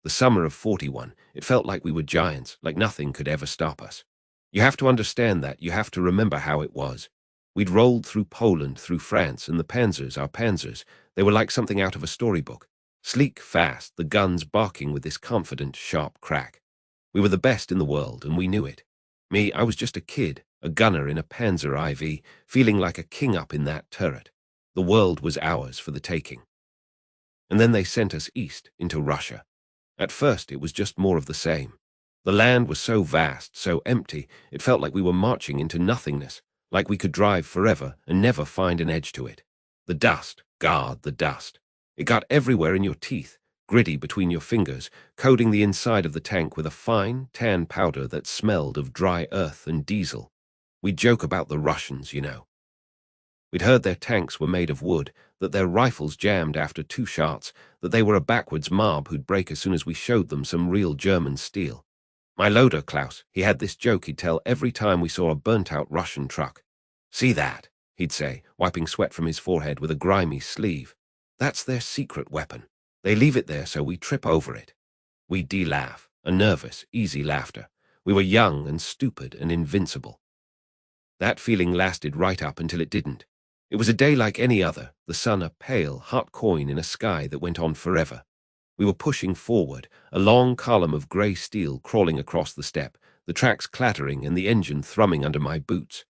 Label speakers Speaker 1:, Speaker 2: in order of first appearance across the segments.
Speaker 1: The summer of 41, it felt like we were giants, like nothing could ever stop us. You have to understand that. You have to remember how it was. We'd rolled through Poland, through France, and the panzers, our panzers, they were like something out of a storybook. Sleek, fast, the guns barking with this confident, sharp crack. We were the best in the world, and we knew it. Me, I was just a kid, a gunner in a Panzer IV, feeling like a king up in that turret. The world was ours for the taking. And then they sent us east, into Russia. At first, it was just more of the same. The land was so vast, so empty, it felt like we were marching into nothingness, like we could drive forever and never find an edge to it. The dust, God, the dust. It got everywhere in your teeth, gritty between your fingers, coating the inside of the tank with a fine, tan powder that smelled of dry earth and diesel. We'd joke about the Russians, you know. We'd heard their tanks were made of wood, that their rifles jammed after 2 shots, that they were a backwards mob who'd break as soon as we showed them some real German steel. My loader, Klaus, he had this joke he'd tell every time we saw a burnt-out Russian truck. "See that?" he'd say, wiping sweat from his forehead with a grimy sleeve. "That's their secret weapon. They leave it there so we trip over it." We'd de-laugh, a nervous, easy laughter. We were young and stupid and invincible. That feeling lasted right up until it didn't. It was a day like any other, the sun a pale, hot coin in a sky that went on forever. We were pushing forward, a long column of grey steel crawling across the steppe, the tracks clattering and the engine thrumming under my boots.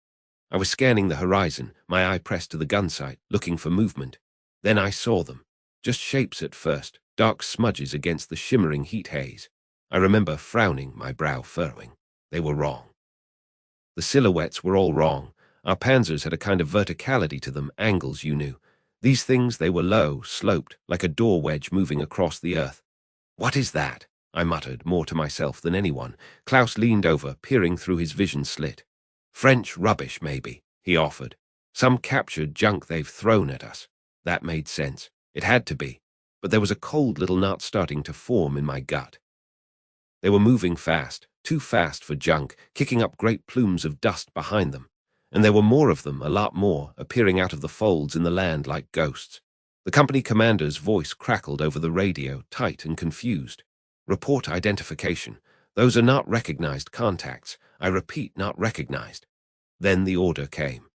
Speaker 1: I was scanning the horizon, my eye pressed to the gun sight, looking for movement. Then I saw them. Just shapes at first, dark smudges against the shimmering heat haze. I remember frowning, my brow furrowing. They were wrong. The silhouettes were all wrong. Our panzers had a kind of verticality to them, angles you knew. These things, they were low, sloped, like a door wedge moving across the earth. "What is that?" I muttered, more to myself than anyone. Klaus leaned over, peering through his vision slit. "French rubbish, maybe," he offered. "Some captured junk they've thrown at us." That made sense. It had to be. But there was a cold little knot starting to form in my gut. They were moving fast, too fast for junk, kicking up great plumes of dust behind them. And there were more of them, a lot more, appearing out of the folds in the land like ghosts. The company commander's voice crackled over the radio, tight and confused. "Report identification. Those are not recognized contacts. I repeat, not recognized." Then the order came.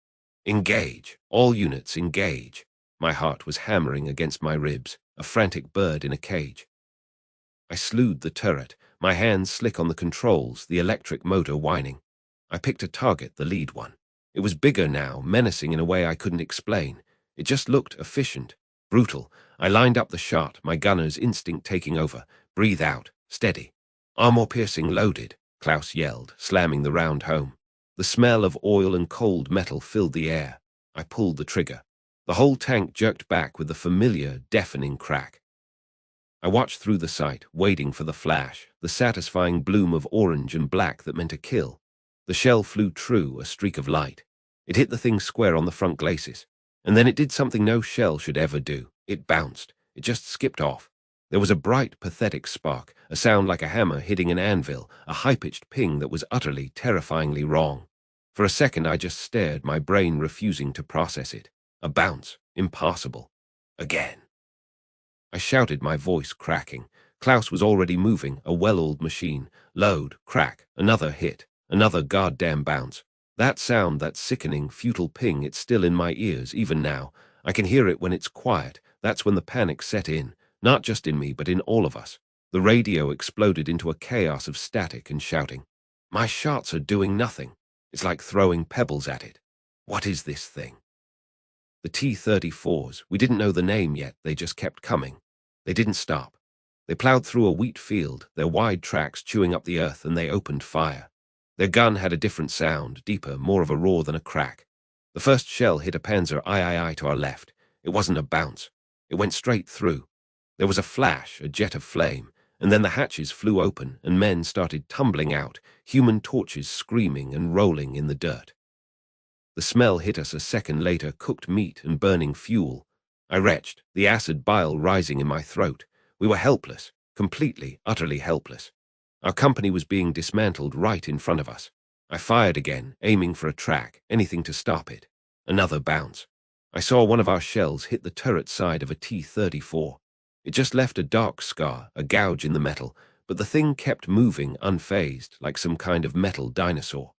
Speaker 1: "Engage. All units, engage." My heart was hammering against my ribs, a frantic bird in a cage. I slewed the turret, my hands slick on the controls, the electric motor whining. I picked a target, the lead one. It was bigger now, menacing in a way I couldn't explain. It just looked efficient, brutal. I lined up the shot, my gunner's instinct taking over. "Breathe out. Steady." "Armor-piercing loaded," Klaus yelled, slamming the round home. The smell of oil and cold metal filled the air. I pulled the trigger. The whole tank jerked back with the familiar, deafening crack. I watched through the sight, waiting for the flash, the satisfying bloom of orange and black that meant a kill. The shell flew true, a streak of light. It hit the thing square on the front glacis. And then it did something no shell should ever do. It bounced. It just skipped off. There was a bright, pathetic spark, a sound like a hammer hitting an anvil, a high-pitched ping that was utterly, terrifyingly wrong. For a second I just stared, my brain refusing to process it. A bounce. Impossible. Again. I shouted, my voice cracking. Klaus was already moving, a well-oiled machine. Load, crack, another hit, another goddamn bounce. That sound, that sickening, futile ping, it's still in my ears, even now. I can hear it when it's quiet. That's when the panic set in, not just in me, but in all of us. The radio exploded into a chaos of static and shouting. My shots are doing nothing. It's like throwing pebbles at it. What is this thing? The T-34s, we didn't know the name yet, they just kept coming. They didn't stop. They plowed through a wheat field, their wide tracks chewing up the earth, and they opened fire. Their gun had a different sound, deeper, more of a roar than a crack. The first shell hit a Panzer III to our left. It wasn't a bounce. It went straight through. There was a flash, a jet of flame, and then the hatches flew open and men started tumbling out, human torches screaming and rolling in the dirt. The smell hit us a second later, cooked meat and burning fuel. I retched, the acid bile rising in my throat. We were helpless, completely, utterly helpless. Our company was being dismantled right in front of us. I fired again, aiming for a track, anything to stop it. Another bounce. I saw one of our shells hit the turret side of a T-34. It just left a dark scar, a gouge in the metal, but the thing kept moving unfazed, like some kind of metal dinosaur.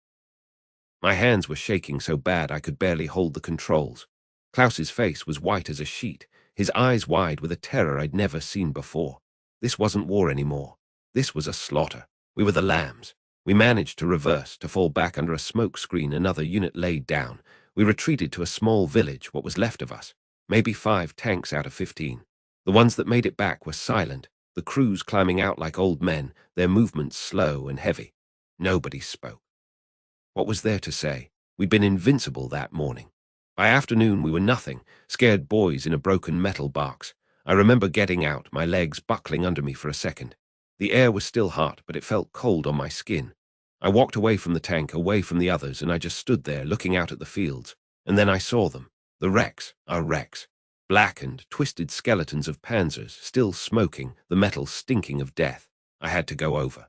Speaker 1: My hands were shaking so bad I could barely hold the controls. Klaus's face was white as a sheet, his eyes wide with a terror I'd never seen before. This wasn't war anymore. This was a slaughter. We were the lambs. We managed to reverse, to fall back under a smoke screen another unit laid down. We retreated to a small village, what was left of us. Maybe 5 tanks out of 15. The ones that made it back were silent, the crews climbing out like old men, their movements slow and heavy. Nobody spoke. What was there to say? We'd been invincible that morning. By afternoon we were nothing, scared boys in a broken metal box. I remember getting out, my legs buckling under me for a second. The air was still hot, but it felt cold on my skin. I walked away from the tank, away from the others, and I just stood there looking out at the fields. And then I saw them. The wrecks, our wrecks. Blackened, twisted skeletons of panzers, still smoking, the metal stinking of death. I had to go over.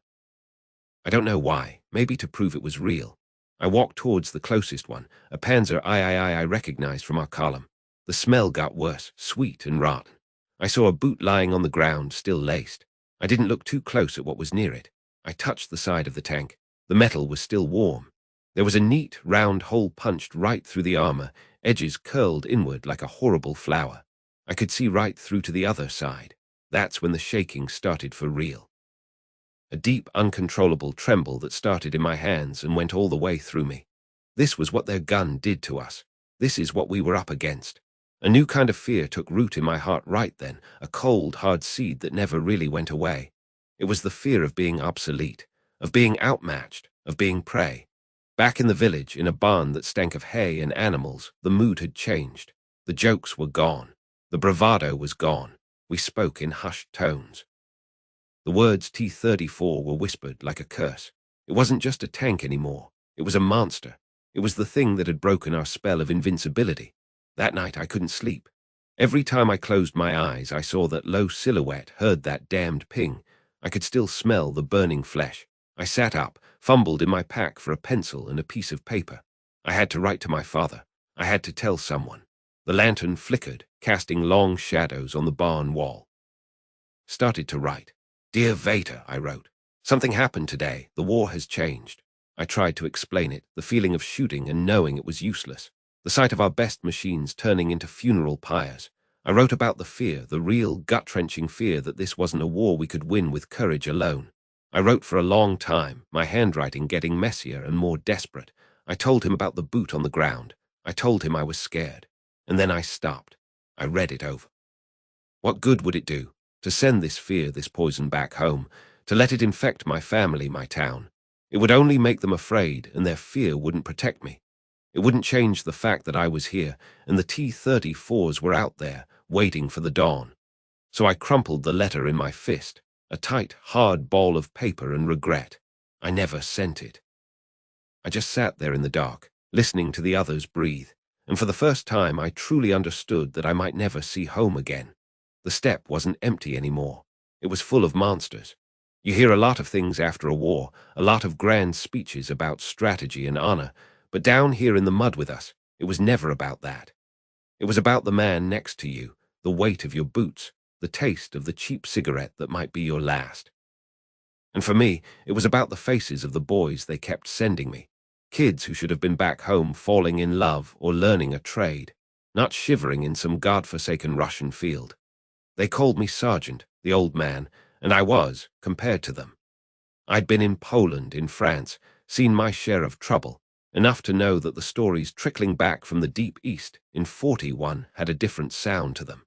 Speaker 1: I don't know why, maybe to prove it was real. I walked towards the closest one, a panzer I recognized from our column. The smell got worse, sweet and rotten. I saw a boot lying on the ground, still laced. I didn't look too close at what was near it. I touched the side of the tank. The metal was still warm. There was a neat, round hole punched right through the armor, edges curled inward like a horrible flower. I could see right through to the other side. That's when the shaking started for real. A deep, uncontrollable tremble that started in my hands and went all the way through me. This was what their gun did to us. This is what we were up against. A new kind of fear took root in my heart right then, a cold, hard seed that never really went away. It was the fear of being obsolete, of being outmatched, of being prey. Back in the village, in a barn that stank of hay and animals, the mood had changed. The jokes were gone. The bravado was gone. We spoke in hushed tones. The words T-34 were whispered like a curse. It wasn't just a tank anymore. It was a monster. It was the thing that had broken our spell of invincibility. That night I couldn't sleep. Every time I closed my eyes, I saw that low silhouette, heard that damned ping. I could still smell the burning flesh. I sat up, fumbled in my pack for a pencil and a piece of paper. I had to write to my father. I had to tell someone. The lantern flickered, casting long shadows on the barn wall. Started to write. Dear Vater, I wrote. Something happened today. The war has changed. I tried to explain it, the feeling of shooting and knowing it was useless. The sight of our best machines turning into funeral pyres. I wrote about the fear, the real gut-wrenching fear that this wasn't a war we could win with courage alone. I wrote for a long time, my handwriting getting messier and more desperate. I told him about the boot on the ground. I told him I was scared. And then I stopped. I read it over. What good would it do? To send this fear, this poison back home, to let it infect my family, my town. It would only make them afraid, and their fear wouldn't protect me. It wouldn't change the fact that I was here, and the T-34s were out there, waiting for the dawn. So I crumpled the letter in my fist, a tight, hard ball of paper and regret. I never sent it. I just sat there in the dark, listening to the others breathe, and for the first time I truly understood that I might never see home again. The steppe wasn't empty anymore. It was full of monsters. You hear a lot of things after a war, a lot of grand speeches about strategy and honor, but down here in the mud with us, it was never about that. It was about the man next to you, the weight of your boots, the taste of the cheap cigarette that might be your last. And for me, it was about the faces of the boys they kept sending me, kids who should have been back home falling in love or learning a trade, not shivering in some godforsaken Russian field. They called me Sergeant, the old man, and I was, compared to them. I'd been in Poland, in France, seen my share of trouble, enough to know that the stories trickling back from the deep east in 41 had a different sound to them.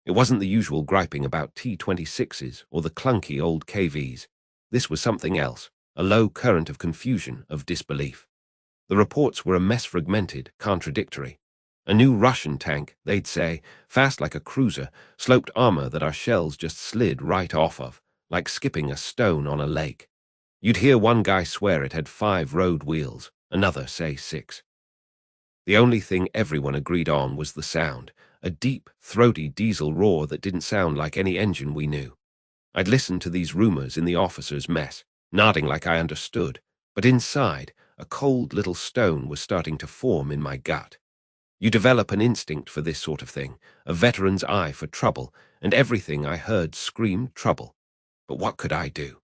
Speaker 1: It wasn't the usual griping about T-26s or the clunky old KVs. This was something else, a low current of confusion, of disbelief. The reports were a mess, fragmented, contradictory. A new Russian tank, they'd say, fast like a cruiser, sloped armor that our shells just slid right off of, like skipping a stone on a lake. You'd hear one guy swear it had 5 road wheels, another say 6. The only thing everyone agreed on was the sound, a deep, throaty diesel roar that didn't sound like any engine we knew. I'd listened to these rumors in the officers' mess, nodding like I understood, but inside, a cold little stone was starting to form in my gut. You develop an instinct for this sort of thing, a veteran's eye for trouble, and everything I heard screamed trouble. But what could I do?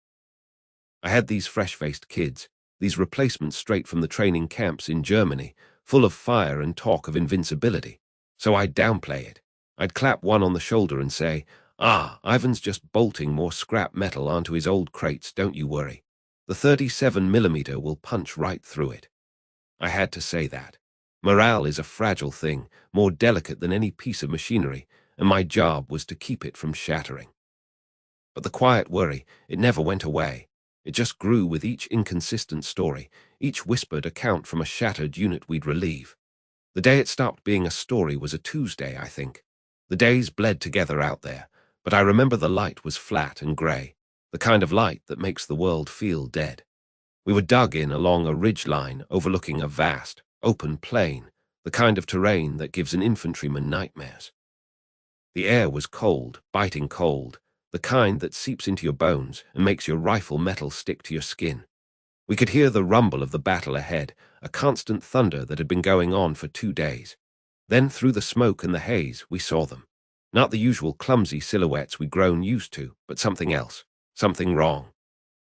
Speaker 1: I had these fresh-faced kids, these replacements straight from the training camps in Germany, full of fire and talk of invincibility. So I'd downplay it. I'd clap one on the shoulder and say, "Ah, Ivan's just bolting more scrap metal onto his old crates, don't you worry. The 37mm will punch right through it." I had to say that. Morale is a fragile thing, more delicate than any piece of machinery, and my job was to keep it from shattering. But the quiet worry, it never went away. It just grew with each inconsistent story, each whispered account from a shattered unit we'd relieve. The day it stopped being a story was a Tuesday, I think. The days bled together out there, but I remember the light was flat and grey, the kind of light that makes the world feel dead. We were dug in along a ridge line overlooking a vast, open plain, the kind of terrain that gives an infantryman nightmares. The air was cold, biting cold, the kind that seeps into your bones and makes your rifle metal stick to your skin. We could hear the rumble of the battle ahead, a constant thunder that had been going on for 2 days. Then through the smoke and the haze, we saw them. Not the usual clumsy silhouettes we'd grown used to, but something else, something wrong.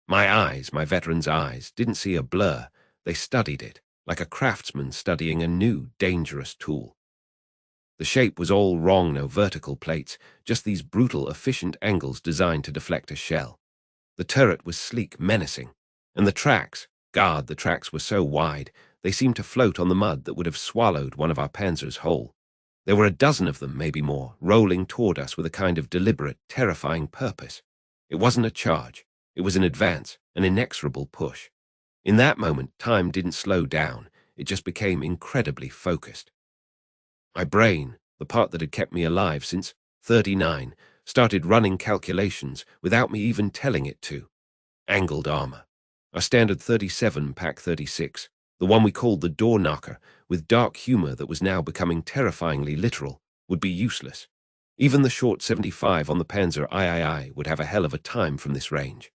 Speaker 1: My eyes, my veteran's eyes, didn't see a blur. They studied it, like a craftsman studying a new, dangerous tool. The shape was all wrong, no vertical plates, just these brutal, efficient angles designed to deflect a shell. The turret was sleek, menacing. And the tracks, God, the tracks were so wide, they seemed to float on the mud that would have swallowed one of our panzers whole. There were a dozen of them, maybe more, rolling toward us with a kind of deliberate, terrifying purpose. It wasn't a charge. It was an advance, an inexorable push. In that moment, time didn't slow down. It just became incredibly focused. My brain, the part that had kept me alive since 39, started running calculations without me even telling it to. Angled armor. Our standard 37 Pack 36, the one we called the door knocker, with dark humor that was now becoming terrifyingly literal, would be useless. Even the short 75 on the Panzer III would have a hell of a time from this range.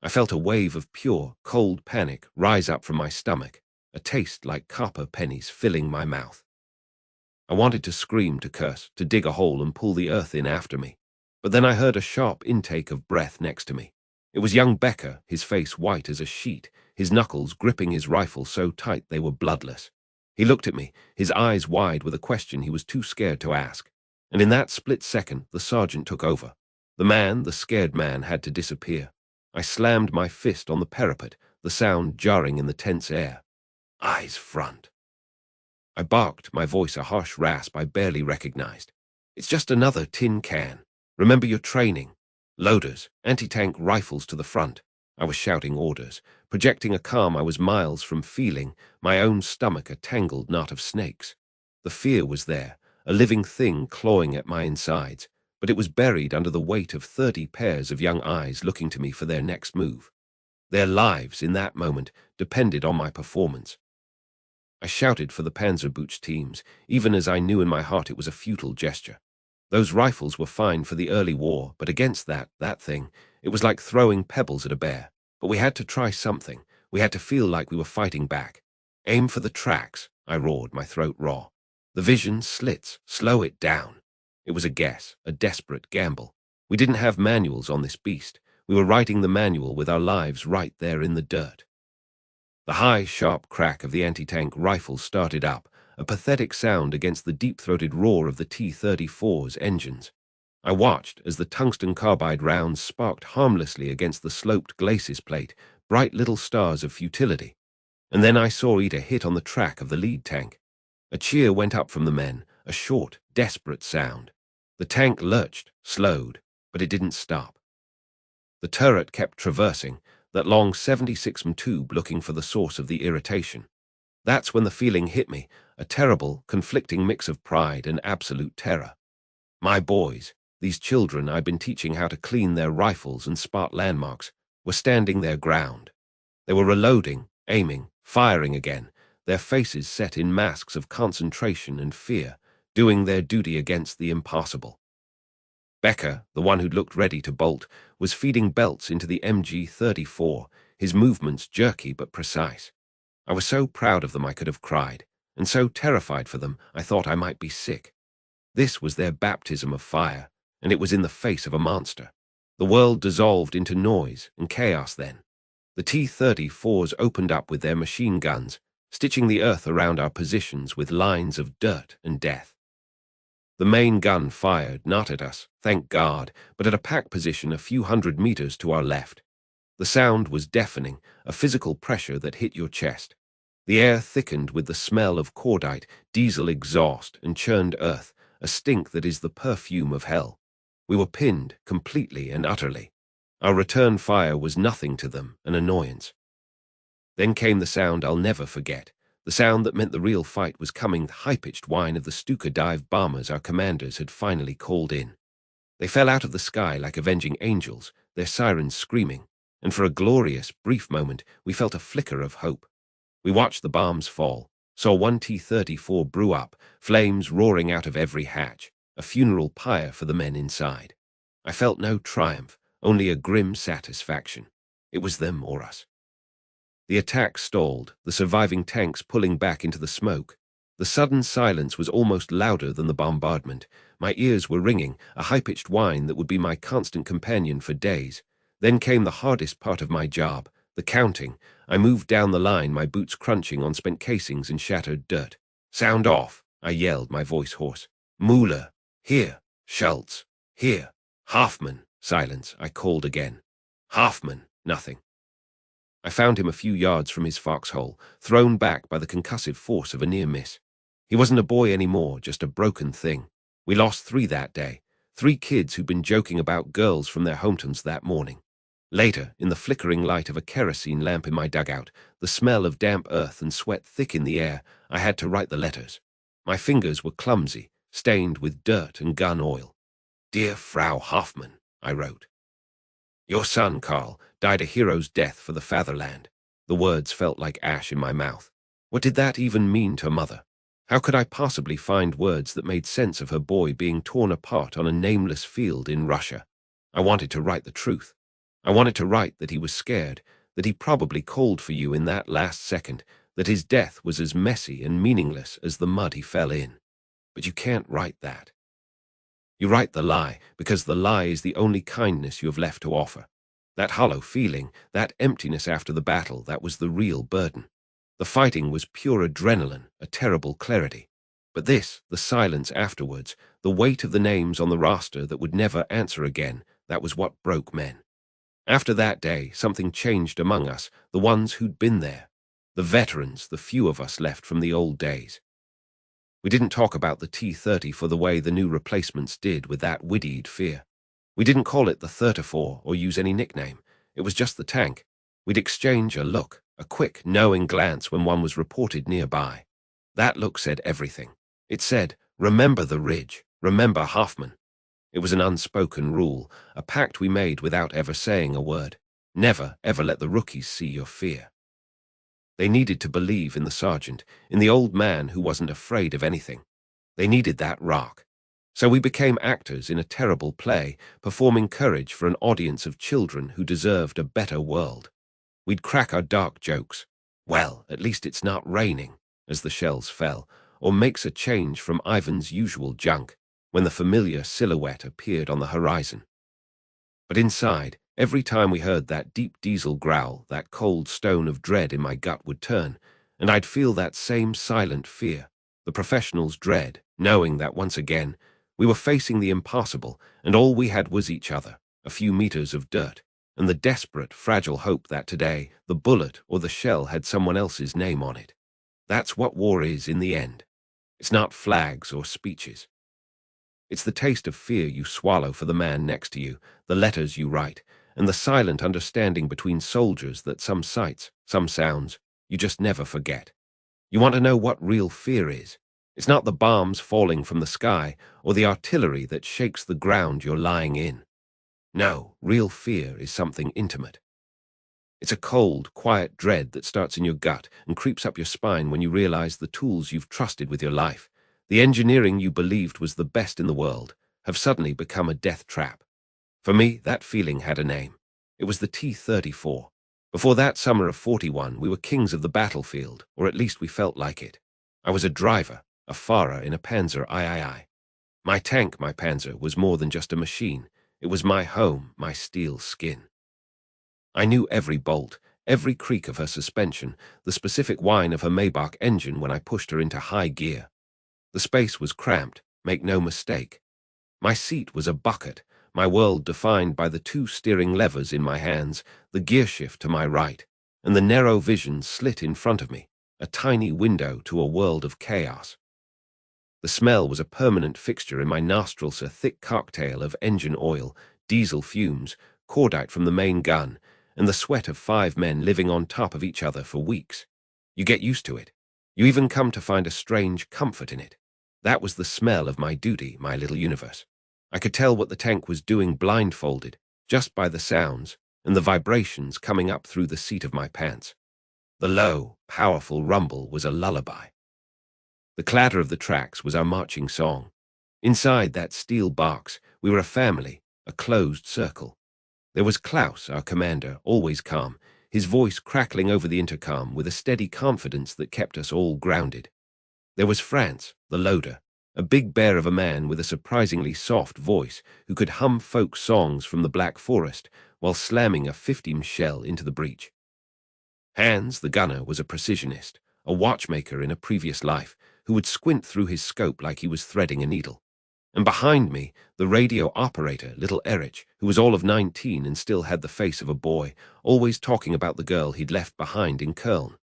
Speaker 1: I felt a wave of pure, cold panic rise up from my stomach, a taste like copper pennies filling my mouth. I wanted to scream, to curse, to dig a hole and pull the earth in after me. But then I heard a sharp intake of breath next to me. It was young Becker, his face white as a sheet, his knuckles gripping his rifle so tight they were bloodless. He looked at me, his eyes wide with a question he was too scared to ask. And in that split second, the sergeant took over. The man, the scared man, had to disappear. I slammed my fist on the parapet, the sound jarring in the tense air. Eyes front. I barked, my voice a harsh rasp I barely recognized. "It's just another tin can. Remember your training. Loaders, anti-tank rifles to the front." I was shouting orders, projecting a calm I was miles from feeling, my own stomach a tangled knot of snakes. The fear was there, a living thing clawing at my insides, but it was buried under the weight of 30 pairs of young eyes looking to me for their next move. Their lives, in that moment, depended on my performance. I shouted for the Panzerbuch teams, even as I knew in my heart it was a futile gesture. Those rifles were fine for the early war, but against that thing, it was like throwing pebbles at a bear. But we had to try something. We had to feel like we were fighting back. "Aim for the tracks," I roared, my throat raw. "The vision slits. Slow it down." It was a guess, a desperate gamble. We didn't have manuals on this beast. We were writing the manual with our lives right there in the dirt. The high, sharp crack of the anti-tank rifle started up, a pathetic sound against the deep-throated roar of the T-34's engines. I watched as the tungsten carbide rounds sparked harmlessly against the sloped glacis plate, bright little stars of futility. And then I saw Ita hit on the track of the lead tank. A cheer went up from the men, a short, desperate sound. The tank lurched, slowed, but it didn't stop. The turret kept traversing, that long 76mm tube looking for the source of the irritation. That's when the feeling hit me, a terrible, conflicting mix of pride and absolute terror. My boys, these children I'd been teaching how to clean their rifles and spot landmarks, were standing their ground. They were reloading, aiming, firing again, their faces set in masks of concentration and fear, doing their duty against the impossible. Becker, the one who'd looked ready to bolt, was feeding belts into the MG-34, his movements jerky but precise. I was so proud of them I could have cried, and so terrified for them I thought I might be sick. This was their baptism of fire, and it was in the face of a monster. The world dissolved into noise and chaos then. The T-34s opened up with their machine guns, stitching the earth around our positions with lines of dirt and death. The main gun fired, not at us, thank God, but at a pack position a few hundred meters to our left. The sound was deafening, a physical pressure that hit your chest. The air thickened with the smell of cordite, diesel exhaust, and churned earth, a stink that is the perfume of hell. We were pinned, completely and utterly. Our return fire was nothing to them, an annoyance. Then came the sound I'll never forget, the sound that meant the real fight was coming, the high-pitched whine of the Stuka dive bombers our commanders had finally called in. They fell out of the sky like avenging angels, their sirens screaming, and for a glorious, brief moment we felt a flicker of hope. We watched the bombs fall, saw one T-34 brew up, flames roaring out of every hatch, a funeral pyre for the men inside. I felt no triumph, only a grim satisfaction. It was them or us. The attack stalled, the surviving tanks pulling back into the smoke. The sudden silence was almost louder than the bombardment. My ears were ringing, a high-pitched whine that would be my constant companion for days. Then came the hardest part of my job, the counting. I moved down the line, my boots crunching on spent casings and shattered dirt. "Sound off," I yelled, my voice hoarse. "Mueller, here. Schultz, here. Hoffman." Silence, I called again. "Hoffman," nothing. I found him a few yards from his foxhole, thrown back by the concussive force of a near miss. He wasn't a boy anymore, just a broken thing. We lost 3 that day, 3 kids who'd been joking about girls from their hometowns that morning. Later, in the flickering light of a kerosene lamp in my dugout, the smell of damp earth and sweat thick in the air, I had to write the letters. My fingers were clumsy, stained with dirt and gun oil. "Dear Frau Hoffmann," I wrote. "Your son, Karl, died a hero's death for the fatherland." The words felt like ash in my mouth. What did that even mean to Mother? How could I possibly find words that made sense of her boy being torn apart on a nameless field in Russia? I wanted to write the truth. I wanted to write that he was scared, that he probably called for you in that last second, that his death was as messy and meaningless as the mud he fell in. But you can't write that. You write the lie, because the lie is the only kindness you have left to offer. That hollow feeling, that emptiness after the battle, that was the real burden. The fighting was pure adrenaline, a terrible clarity. But this, the silence afterwards, the weight of the names on the roster that would never answer again, that was what broke men. After that day, something changed among us, the ones who'd been there. The veterans, the few of us left from the old days. We didn't talk about the T-30 for the way the new replacements did with that wittied fear. We didn't call it the 34 or use any nickname. It was just the tank. We'd exchange a look, a quick, knowing glance when one was reported nearby. That look said everything. It said, "Remember the ridge, remember Hoffman." It was an unspoken rule, a pact we made without ever saying a word. Never, ever let the rookies see your fear. They needed to believe in the sergeant, in the old man who wasn't afraid of anything. They needed that rock. So we became actors in a terrible play, performing courage for an audience of children who deserved a better world. We'd crack our dark jokes. "Well, at least it's not raining," as the shells fell, or makes a change from Ivan's usual junk, when the familiar silhouette appeared on the horizon. But inside, every time we heard that deep diesel growl, that cold stone of dread in my gut would turn, and I'd feel that same silent fear, the professional's dread, knowing that once again, we were facing the impossible, and all we had was each other, a few meters of dirt, and the desperate, fragile hope that today, the bullet or the shell had someone else's name on it. That's what war is in the end. It's not flags or speeches. It's the taste of fear you swallow for the man next to you, the letters you write, and the silent understanding between soldiers that some sights, some sounds, you just never forget. You want to know what real fear is? It's not the bombs falling from the sky or the artillery that shakes the ground you're lying in. No, real fear is something intimate. It's a cold, quiet dread that starts in your gut and creeps up your spine when you realize the tools you've trusted with your life, the engineering you believed was the best in the world, have suddenly become a death trap. For me, that feeling had a name. It was the T-34. Before that summer of 41, we were kings of the battlefield, or at least we felt like it. I was a driver, a farer in a panzer III. My tank, my panzer, was more than just a machine. It was my home, my steel skin. I knew every bolt, every creak of her suspension, the specific whine of her Maybach engine when I pushed her into high gear. The space was cramped, make no mistake. My seat was a bucket, my world defined by the two steering levers in my hands, the gear shift to my right, and the narrow vision slit in front of me, a tiny window to a world of chaos. The smell was a permanent fixture in my nostrils, a thick cocktail of engine oil, diesel fumes, cordite from the main gun, and the sweat of 5 men living on top of each other for weeks. You get used to it. You even come to find a strange comfort in it. That was the smell of my duty, my little universe. I could tell what the tank was doing blindfolded, just by the sounds and the vibrations coming up through the seat of my pants. The low, powerful rumble was a lullaby. The clatter of the tracks was our marching song. Inside that steel box, we were a family, a closed circle. There was Klaus, our commander, always calm, his voice crackling over the intercom with a steady confidence that kept us all grounded. There was Franz, the loader, a big bear of a man with a surprisingly soft voice who could hum folk songs from the Black Forest while slamming a 50 shell into the breech. Hans, the gunner, was a precisionist, a watchmaker in a previous life, who would squint through his scope like he was threading a needle. And behind me, the radio operator, little Erich, who was all of 19 and still had the face of a boy, always talking about the girl he'd left behind in Köln.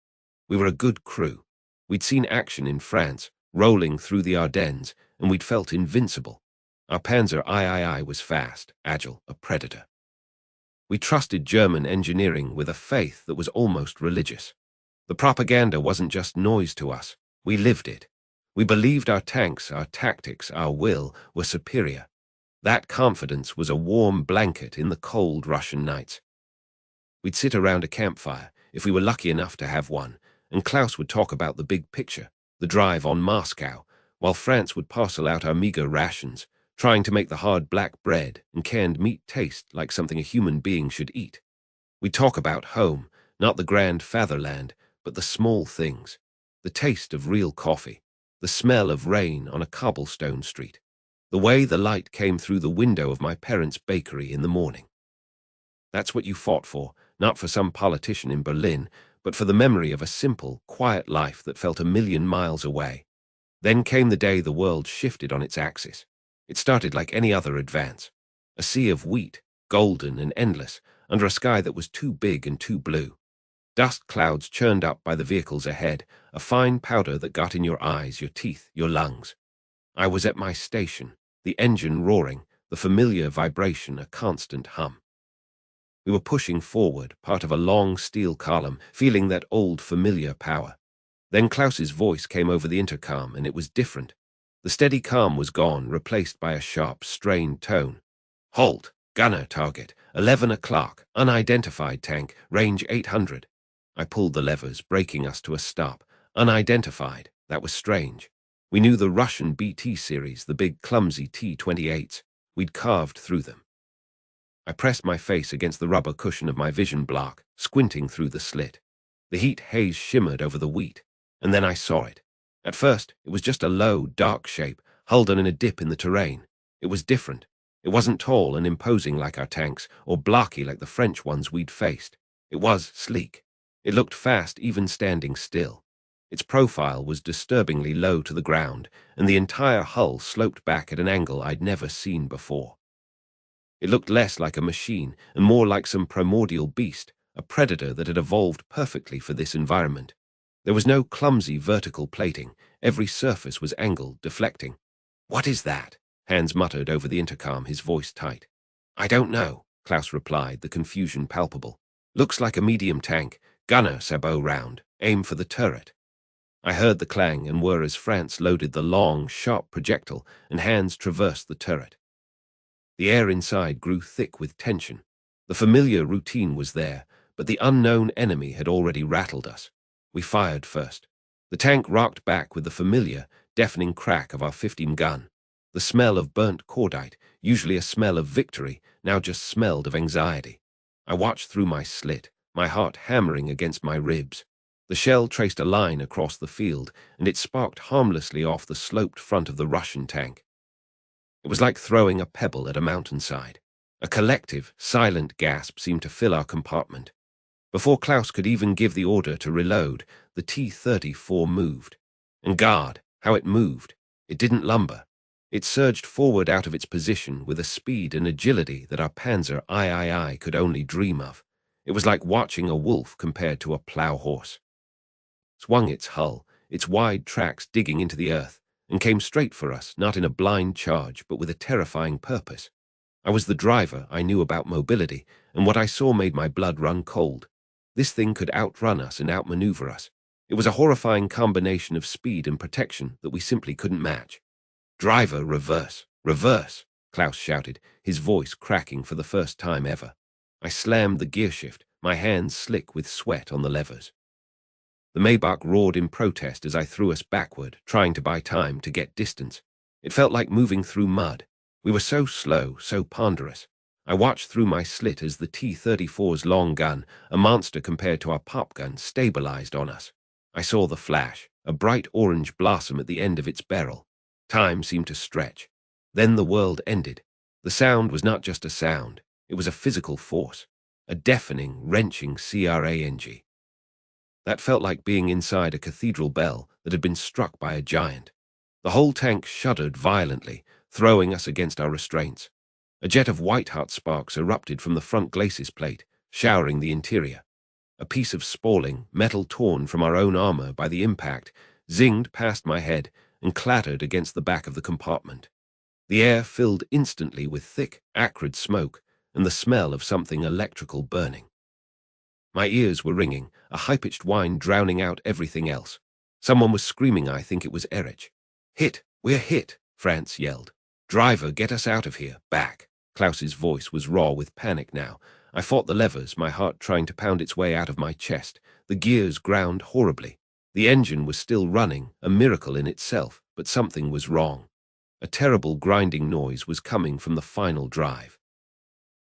Speaker 1: We were a good crew. We'd seen action in France, rolling through the Ardennes, and we'd felt invincible. Our Panzer III was fast, agile, a predator. We trusted German engineering with a faith that was almost religious. The propaganda wasn't just noise to us. We lived it. We believed our tanks, our tactics, our will were superior. That confidence was a warm blanket in the cold Russian nights. We'd sit around a campfire, if we were lucky enough to have one, and Klaus would talk about the big picture, the drive on Moscow, while Franz would parcel out our meager rations, trying to make the hard black bread and canned meat taste like something a human being should eat. We'd talk about home, not the grand fatherland, but the small things, the taste of real coffee, the smell of rain on a cobblestone street, the way the light came through the window of my parents' bakery in the morning. That's what you fought for, not for some politician in Berlin, but for the memory of a simple, quiet life that felt 1,000,000 miles away. Then came the day the world shifted on its axis. It started like any other advance. A sea of wheat, golden and endless, under a sky that was too big and too blue. Dust clouds churned up by the vehicles ahead, a fine powder that got in your eyes, your teeth, your lungs. I was at my station, the engine roaring, the familiar vibration a constant hum. We were pushing forward, part of a long steel column, feeling that old familiar power. Then Klaus's voice came over the intercom, and it was different. The steady calm was gone, replaced by a sharp, strained tone. Halt! Gunner target, 11 o'clock, unidentified tank, range 800. I pulled the levers, braking us to a stop. Unidentified, that was strange. We knew the Russian BT series, the big clumsy T-28s. We'd carved through them. I pressed my face against the rubber cushion of my vision block, squinting through the slit. The heat haze shimmered over the wheat, and then I saw it. At first, it was just a low, dark shape, hulled in a dip in the terrain. It was different. It wasn't tall and imposing like our tanks, or blocky like the French ones we'd faced. It was sleek. It looked fast even standing still. Its profile was disturbingly low to the ground, and the entire hull sloped back at an angle I'd never seen before. It looked less like a machine and more like some primordial beast, a predator that had evolved perfectly for this environment. There was no clumsy vertical plating. Every surface was angled, deflecting. "What is that?" Hans muttered over the intercom, his voice tight. "I don't know," Klaus replied, the confusion palpable. "Looks like a medium tank. Gunner, sabot round. Aim for the turret." I heard the clang and were as Franz loaded the long, sharp projectile and Hans traversed the turret. The air inside grew thick with tension. The familiar routine was there, but the unknown enemy had already rattled us. We fired first. The tank rocked back with the familiar, deafening crack of our 15 gun. The smell of burnt cordite, usually a smell of victory, now just smelled of anxiety. I watched through my slit, my heart hammering against my ribs. The shell traced a line across the field, and it sparked harmlessly off the sloped front of the Russian tank. It was like throwing a pebble at a mountainside. A collective, silent gasp seemed to fill our compartment. Before Klaus could even give the order to reload, the T-34 moved. And guard, how it moved. It didn't lumber. It surged forward out of its position with a speed and agility that our Panzer III could only dream of. It was like watching a wolf compared to a plow horse. Swung its hull, its wide tracks digging into the earth, and came straight for us, not in a blind charge, but with a terrifying purpose. I was the driver, I knew about mobility, and what I saw made my blood run cold. This thing could outrun us and outmaneuver us. It was a horrifying combination of speed and protection that we simply couldn't match. "Driver, reverse! Reverse!" Klaus shouted, his voice cracking for the first time ever. I slammed the gearshift, my hands slick with sweat on the levers. The Maybach roared in protest as I threw us backward, trying to buy time to get distance. It felt like moving through mud. We were so slow, so ponderous. I watched through my slit as the T-34's long gun, a monster compared to our pop gun, stabilized on us. I saw the flash, a bright orange blossom at the end of its barrel. Time seemed to stretch. Then the world ended. The sound was not just a sound. It was a physical force, a deafening, wrenching CRANG. That felt like being inside a cathedral bell that had been struck by a giant. The whole tank shuddered violently, throwing us against our restraints. A jet of white-hot sparks erupted from the front glacis plate, showering the interior. A piece of spalling, metal torn from our own armor by the impact, zinged past my head and clattered against the back of the compartment. The air filled instantly with thick, acrid smoke and the smell of something electrical burning. My ears were ringing, a high-pitched whine drowning out everything else. Someone was screaming. I think it was Erich. "Hit! We're hit!" France yelled. "Driver, get us out of here! Back!" Klaus's voice was raw with panic now. I fought the levers, my heart trying to pound its way out of my chest. The gears ground horribly. The engine was still running, a miracle in itself, but something was wrong. A terrible grinding noise was coming from the final drive.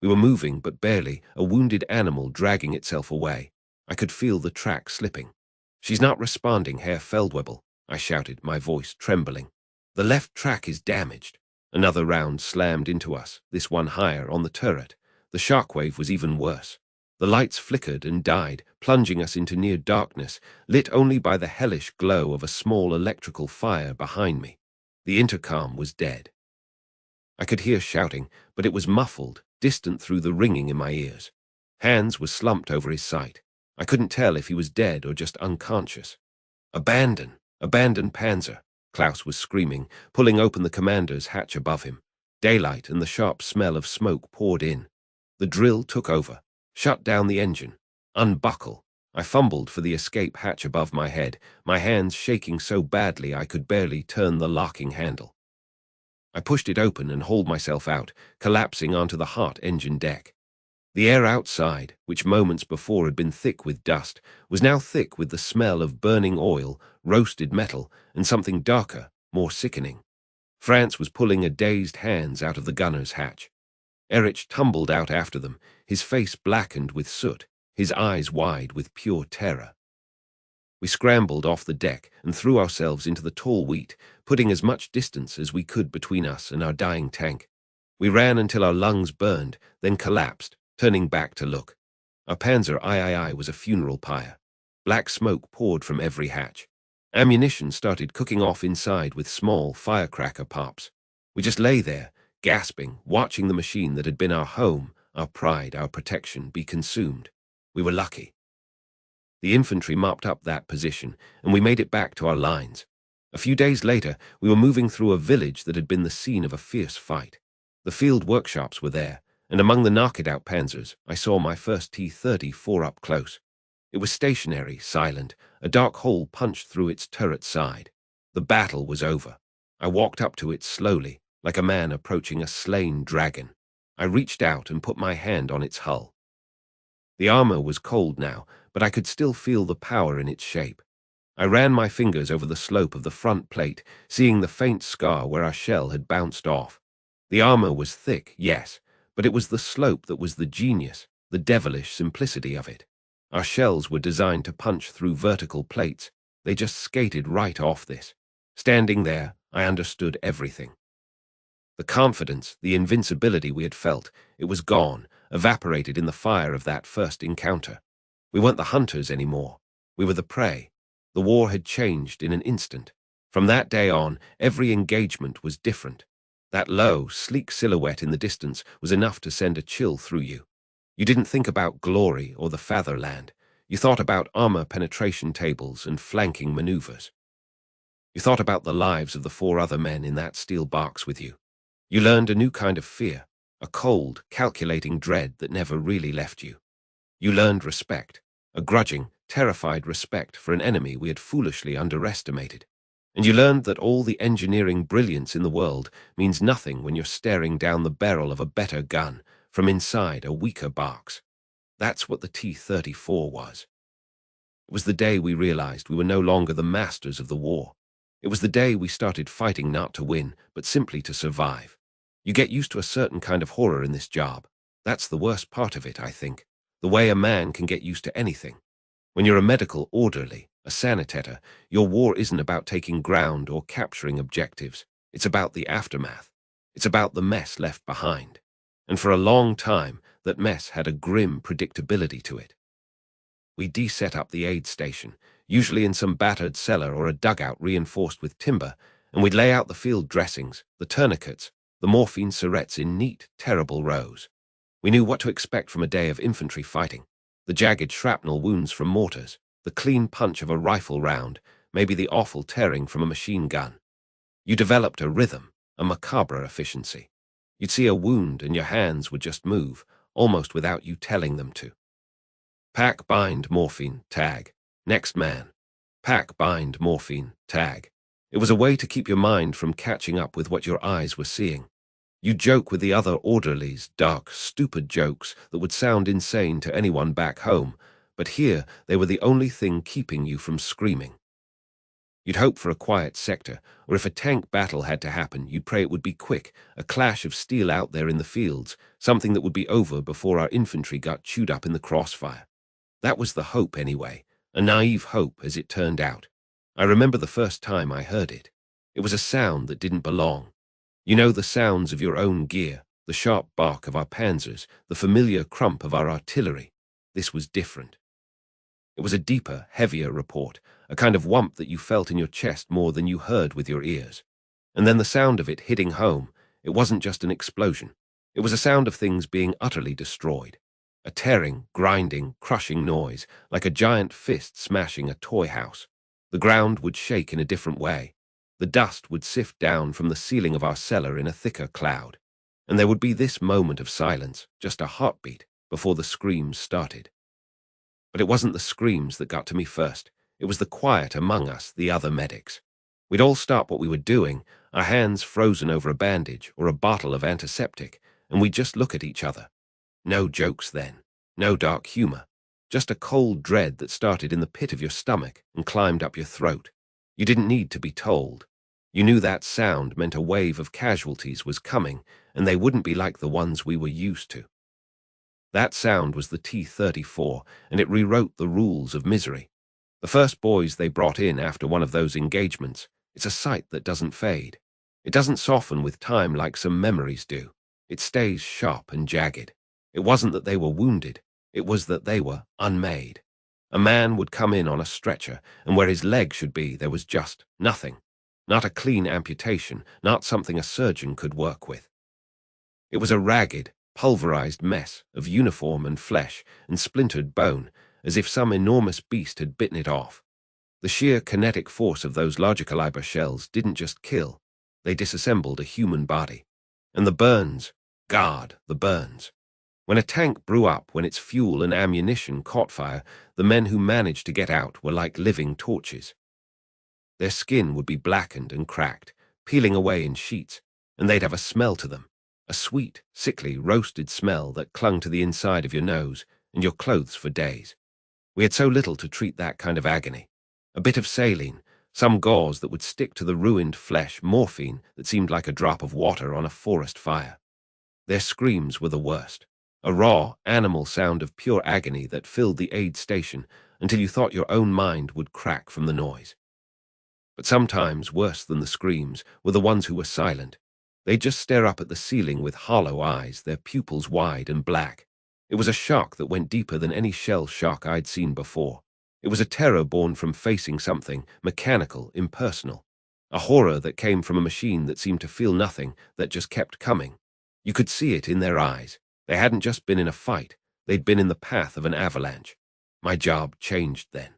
Speaker 1: We were moving, but barely, a wounded animal dragging itself away. I could feel the track slipping. "She's not responding, Herr Feldwebel," I shouted, my voice trembling. "The left track is damaged." Another round slammed into us, this one higher, on the turret. The shockwave was even worse. The lights flickered and died, plunging us into near darkness, lit only by the hellish glow of a small electrical fire behind me. The intercom was dead. I could hear shouting, but it was muffled, distant through the ringing in my ears. Hans was slumped over his sight. I couldn't tell if he was dead or just unconscious. "Abandon! Abandon Panzer!" Klaus was screaming, pulling open the commander's hatch above him. Daylight and the sharp smell of smoke poured in. The drill took over. "Shut down the engine. Unbuckle." I fumbled for the escape hatch above my head, my hands shaking so badly I could barely turn the locking handle. I pushed it open and hauled myself out, collapsing onto the hot engine deck. The air outside, which moments before had been thick with dust, was now thick with the smell of burning oil, roasted metal, and something darker, more sickening. France was pulling a dazed Hans out of the gunner's hatch. Erich tumbled out after them, his face blackened with soot, his eyes wide with pure terror. We scrambled off the deck and threw ourselves into the tall wheat, putting as much distance as we could between us and our dying tank. We ran until our lungs burned, then collapsed, turning back to look. Our Panzer III was a funeral pyre. Black smoke poured from every hatch. Ammunition started cooking off inside with small firecracker pops. We just lay there, gasping, watching the machine that had been our home, our pride, our protection, be consumed. We were lucky. The infantry mopped up that position, and we made it back to our lines. A few days later, we were moving through a village that had been the scene of a fierce fight. The field workshops were there, and among the knock-it-out panzers, I saw my first T-34 up close. It was stationary, silent, a dark hole punched through its turret side. The battle was over. I walked up to it slowly, like a man approaching a slain dragon. I reached out and put my hand on its hull. The armor was cold now, but I could still feel the power in its shape. I ran my fingers over the slope of the front plate, seeing the faint scar where our shell had bounced off. The armor was thick, yes, but it was the slope that was the genius, the devilish simplicity of it. Our shells were designed to punch through vertical plates. They just skated right off this. Standing there, I understood everything. The confidence, the invincibility we had felt, it was gone, evaporated in the fire of that first encounter. We weren't the hunters anymore. We were the prey. The war had changed in an instant. From that day on, every engagement was different. That low, sleek silhouette in the distance was enough to send a chill through you. You didn't think about glory or the fatherland. You thought about armor penetration tables and flanking maneuvers. You thought about the lives of the 4 other men in that steel box with you. You learned a new kind of fear, a cold, calculating dread that never really left you. You learned respect, a grudging, terrified respect for an enemy we had foolishly underestimated. And you learned that all the engineering brilliance in the world means nothing when you're staring down the barrel of a better gun from inside a weaker box. That's what the T-34 was. It was the day we realized we were no longer the masters of the war. It was the day we started fighting not to win, but simply to survive. You get used to a certain kind of horror in this job. That's the worst part of it, I think. The way a man can get used to anything. When you're a medical orderly, a sanitator, your war isn't about taking ground or capturing objectives. It's about the aftermath. It's about the mess left behind. And for a long time, that mess had a grim predictability to it. We de-set up the aid station, usually in some battered cellar or a dugout reinforced with timber, and we'd lay out the field dressings, the tourniquets, the morphine syrettes in neat, terrible rows. We knew what to expect from a day of infantry fighting. The jagged shrapnel wounds from mortars, the clean punch of a rifle round, maybe the awful tearing from a machine gun. You developed a rhythm, a macabre efficiency. You'd see a wound and your hands would just move, almost without you telling them to. Pack, bind, morphine, tag. Next man. Pack, bind, morphine, tag. It was a way to keep your mind from catching up with what your eyes were seeing. You joke with the other orderlies, dark, stupid jokes that would sound insane to anyone back home, but here they were the only thing keeping you from screaming. You'd hope for a quiet sector, or if a tank battle had to happen, you'd pray it would be quick, a clash of steel out there in the fields, something that would be over before our infantry got chewed up in the crossfire. That was the hope anyway, a naive hope as it turned out. I remember the first time I heard it. It was a sound that didn't belong. You know, the sounds of your own gear, the sharp bark of our panzers, the familiar crump of our artillery. This was different. It was a deeper, heavier report, a kind of whump that you felt in your chest more than you heard with your ears. And then the sound of it hitting home, it wasn't just an explosion. It was a sound of things being utterly destroyed. A tearing, grinding, crushing noise, like a giant fist smashing a toy house. The ground would shake in a different way. The dust would sift down from the ceiling of our cellar in a thicker cloud. And there would be this moment of silence, just a heartbeat, before the screams started. But it wasn't the screams that got to me first. It was the quiet among us, the other medics. We'd all stop what we were doing, our hands frozen over a bandage or a bottle of antiseptic, and we'd just look at each other. No jokes then, no dark humor, just a cold dread that started in the pit of your stomach and climbed up your throat. You didn't need to be told. You knew that sound meant a wave of casualties was coming, and they wouldn't be like the ones we were used to. That sound was the T-34, and it rewrote the rules of misery. The first boys they brought in after one of those engagements, it's a sight that doesn't fade. It doesn't soften with time like some memories do. It stays sharp and jagged. It wasn't that they were wounded, it was that they were unmade. A man would come in on a stretcher, and where his leg should be, there was just nothing. Not a clean amputation, not something a surgeon could work with. It was a ragged, pulverized mess of uniform and flesh and splintered bone, as if some enormous beast had bitten it off. The sheer kinetic force of those larger caliber shells didn't just kill, they disassembled a human body. And the burns, God, the burns. When a tank blew up, when its fuel and ammunition caught fire, the men who managed to get out were like living torches. Their skin would be blackened and cracked, peeling away in sheets, and they'd have a smell to them, a sweet, sickly, roasted smell that clung to the inside of your nose and your clothes for days. We had so little to treat that kind of agony. A bit of saline, some gauze that would stick to the ruined flesh, morphine that seemed like a drop of water on a forest fire. Their screams were the worst, a raw, animal sound of pure agony that filled the aid station until you thought your own mind would crack from the noise. But sometimes, worse than the screams, were the ones who were silent. They'd just stare up at the ceiling with hollow eyes, their pupils wide and black. It was a shock that went deeper than any shell shock I'd seen before. It was a terror born from facing something mechanical, impersonal. A horror that came from a machine that seemed to feel nothing, that just kept coming. You could see it in their eyes. They hadn't just been in a fight. They'd been in the path of an avalanche. My job changed then.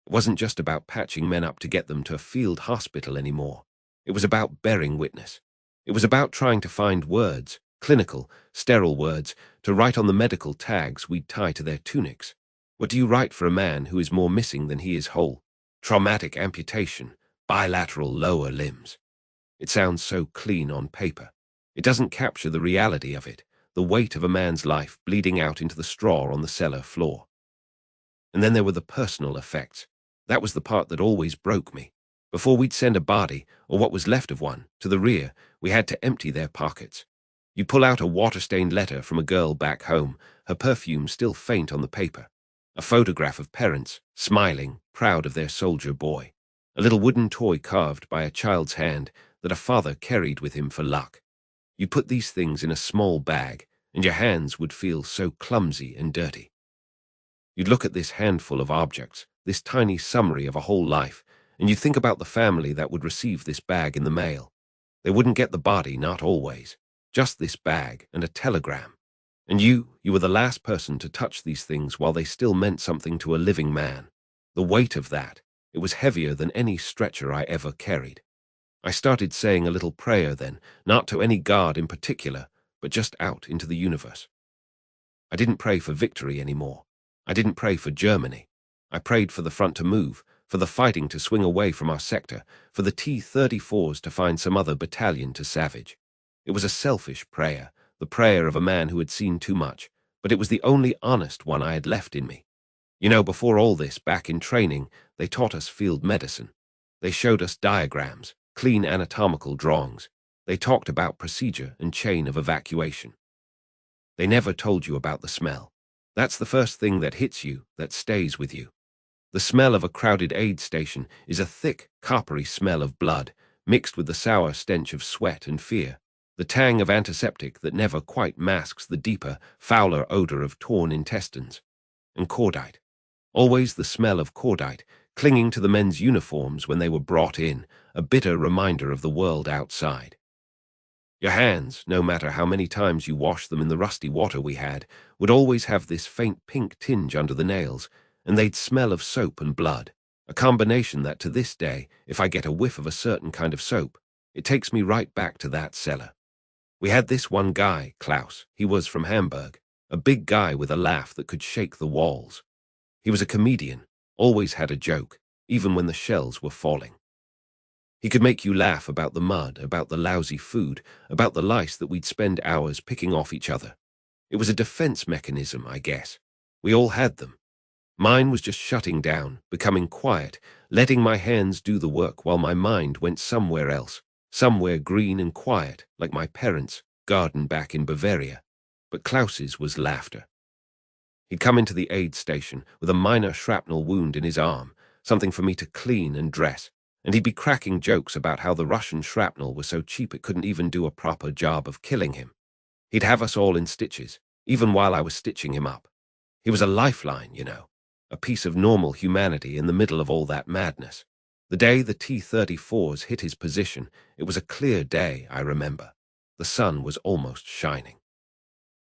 Speaker 1: It wasn't just about patching men up to get them to a field hospital anymore. It was about bearing witness. It was about trying to find words, clinical, sterile words, to write on the medical tags we'd tie to their tunics. What do you write for a man who is more missing than he is whole? Traumatic amputation, bilateral lower limbs. It sounds so clean on paper. It doesn't capture the reality of it, the weight of a man's life bleeding out into the straw on the cellar floor. And then there were the personal effects. That was the part that always broke me. Before we'd send a body, or what was left of one, to the rear, we had to empty their pockets. You pull out a water-stained letter from a girl back home, her perfume still faint on the paper. A photograph of parents, smiling, proud of their soldier boy. A little wooden toy carved by a child's hand that a father carried with him for luck. You put these things in a small bag, and your hands would feel so clumsy and dirty. You'd look at this handful of objects, this tiny summary of a whole life, and you'd think about the family that would receive this bag in the mail. They wouldn't get the body, not always. Just this bag and a telegram. And you were the last person to touch these things while they still meant something to a living man. The weight of that, it was heavier than any stretcher I ever carried. I started saying a little prayer then, not to any god in particular, but just out into the universe. I didn't pray for victory anymore. I didn't pray for Germany. I prayed for the front to move, for the fighting to swing away from our sector, for the T-34s to find some other battalion to savage. It was a selfish prayer, the prayer of a man who had seen too much, but it was the only honest one I had left in me. You know, before all this, back in training, they taught us field medicine. They showed us diagrams, clean anatomical drawings. They talked about procedure and chain of evacuation. They never told you about the smell. That's the first thing that hits you, that stays with you. The smell of a crowded aid station is a thick, coppery smell of blood, mixed with the sour stench of sweat and fear, the tang of antiseptic that never quite masks the deeper, fouler odor of torn intestines. And cordite. Always the smell of cordite, clinging to the men's uniforms when they were brought in, a bitter reminder of the world outside. Your hands, no matter how many times you washed them in the rusty water we had, would always have this faint pink tinge under the nails, and they'd smell of soap and blood, a combination that to this day, if I get a whiff of a certain kind of soap, it takes me right back to that cellar. We had this one guy, Klaus. He was from Hamburg, a big guy with a laugh that could shake the walls. He was a comedian, always had a joke, even when the shells were falling. He could make you laugh about the mud, about the lousy food, about the lice that we'd spend hours picking off each other. It was a defense mechanism, I guess. We all had them. Mine was just shutting down, becoming quiet, letting my hands do the work while my mind went somewhere else, somewhere green and quiet, like my parents' garden back in Bavaria. But Klaus's was laughter. He'd come into the aid station with a minor shrapnel wound in his arm, something for me to clean and dress, and he'd be cracking jokes about how the Russian shrapnel was so cheap it couldn't even do a proper job of killing him. He'd have us all in stitches, even while I was stitching him up. He was a lifeline, you know, a piece of normal humanity in the middle of all that madness. The day the T-34s hit his position, it was a clear day, I remember. The sun was almost shining.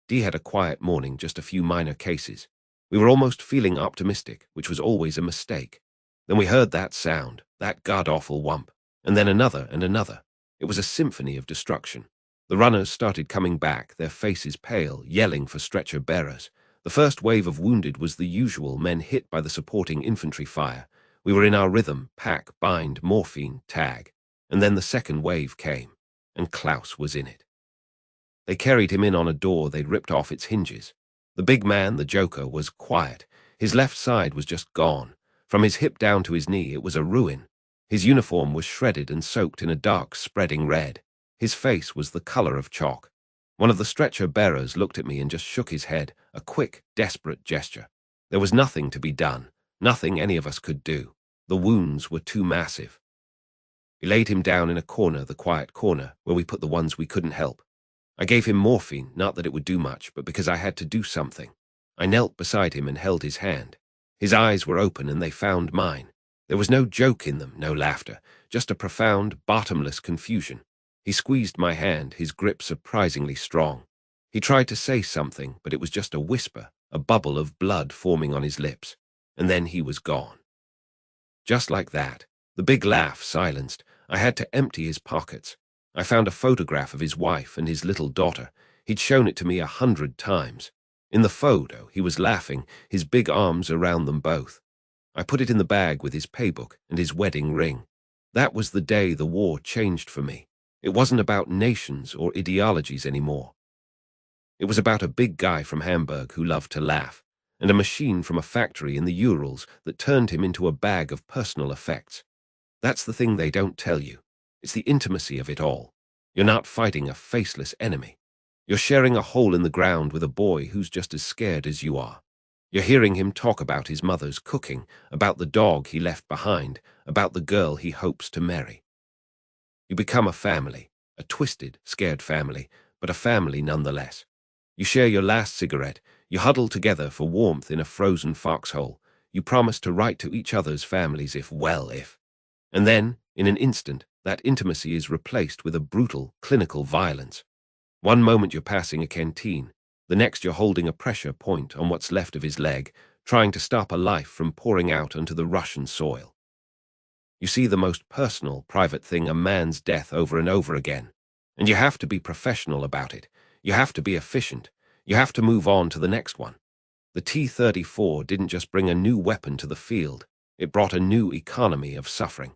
Speaker 1: D had a quiet morning, just a few minor cases. We were almost feeling optimistic, which was always a mistake. Then we heard that sound, that god-awful whump, and then another and another. It was a symphony of destruction. The runners started coming back, their faces pale, yelling for stretcher bearers. The first wave of wounded was the usual, men hit by the supporting infantry fire. We were in our rhythm, pack, bind, morphine, tag. And then the second wave came, and Klaus was in it. They carried him in on a door they'd ripped off its hinges. The big man, the Joker, was quiet. His left side was just gone. From his hip down to his knee, it was a ruin. His uniform was shredded and soaked in a dark, spreading red. His face was the color of chalk. One of the stretcher bearers looked at me and just shook his head, a quick, desperate gesture. There was nothing to be done, nothing any of us could do. The wounds were too massive. We laid him down in a corner, the quiet corner, where we put the ones we couldn't help. I gave him morphine, not that it would do much, but because I had to do something. I knelt beside him and held his hand. His eyes were open and they found mine. There was no joke in them, no laughter, just a profound, bottomless confusion. He squeezed my hand, his grip surprisingly strong. He tried to say something, but it was just a whisper, a bubble of blood forming on his lips. And then he was gone. Just like that. The big laugh silenced. I had to empty his pockets. I found a photograph of his wife and his little daughter. He'd shown it to me 100 times. In the photo, he was laughing, his big arms around them both. I put it in the bag with his paybook and his wedding ring. That was the day the war changed for me. It wasn't about nations or ideologies anymore. It was about a big guy from Hamburg who loved to laugh, and a machine from a factory in the Urals that turned him into a bag of personal effects. That's the thing they don't tell you. It's the intimacy of it all. You're not fighting a faceless enemy. You're sharing a hole in the ground with a boy who's just as scared as you are. You're hearing him talk about his mother's cooking, about the dog he left behind, about the girl he hopes to marry. You become a family, a twisted, scared family, but a family nonetheless. You share your last cigarette, you huddle together for warmth in a frozen foxhole, you promise to write to each other's families if. And then, in an instant, that intimacy is replaced with a brutal, clinical violence. One moment you're passing a canteen, the next you're holding a pressure point on what's left of his leg, trying to stop a life from pouring out onto the Russian soil. You see the most personal, private thing, a man's death, over and over again. And you have to be professional about it. You have to be efficient. You have to move on to the next one. The T-34 didn't just bring a new weapon to the field. It brought a new economy of suffering.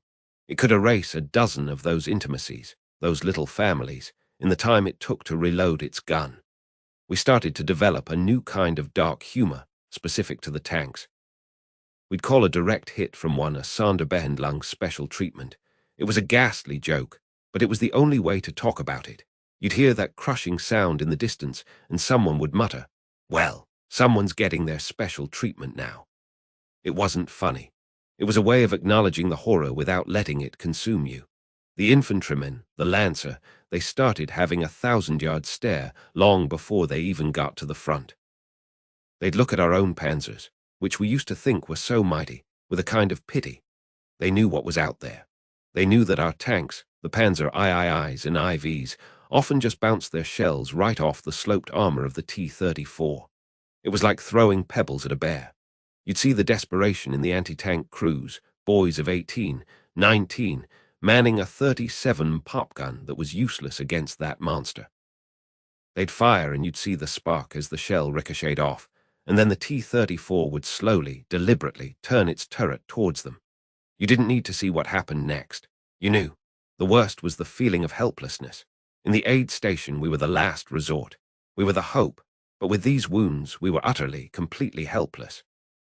Speaker 1: It could erase a dozen of those intimacies, those little families, in the time it took to reload its gun. We started to develop a new kind of dark humor, specific to the tanks. We'd call a direct hit from one a Sonderbehandlung, special treatment. It was a ghastly joke, but it was the only way to talk about it. You'd hear that crushing sound in the distance, and someone would mutter, "Well, someone's getting their special treatment now." It wasn't funny. It was a way of acknowledging the horror without letting it consume you. The infantrymen, the lancer, they started having a 1,000-yard stare long before they even got to the front. They'd look at our own panzers, which we used to think were so mighty, with a kind of pity. They knew what was out there. They knew that our tanks, the Panzer IIIs and IVs, often just bounced their shells right off the sloped armor of the T-34. It was like throwing pebbles at a bear. You'd see the desperation in the anti-tank crews, boys of 18, 19, manning a 37 pop gun that was useless against that monster. They'd fire and you'd see the spark as the shell ricocheted off, and then the T-34 would slowly, deliberately turn its turret towards them. You didn't need to see what happened next. You knew. The worst was the feeling of helplessness. In the aid station, we were the last resort. We were the hope, but with these wounds, we were utterly, completely helpless.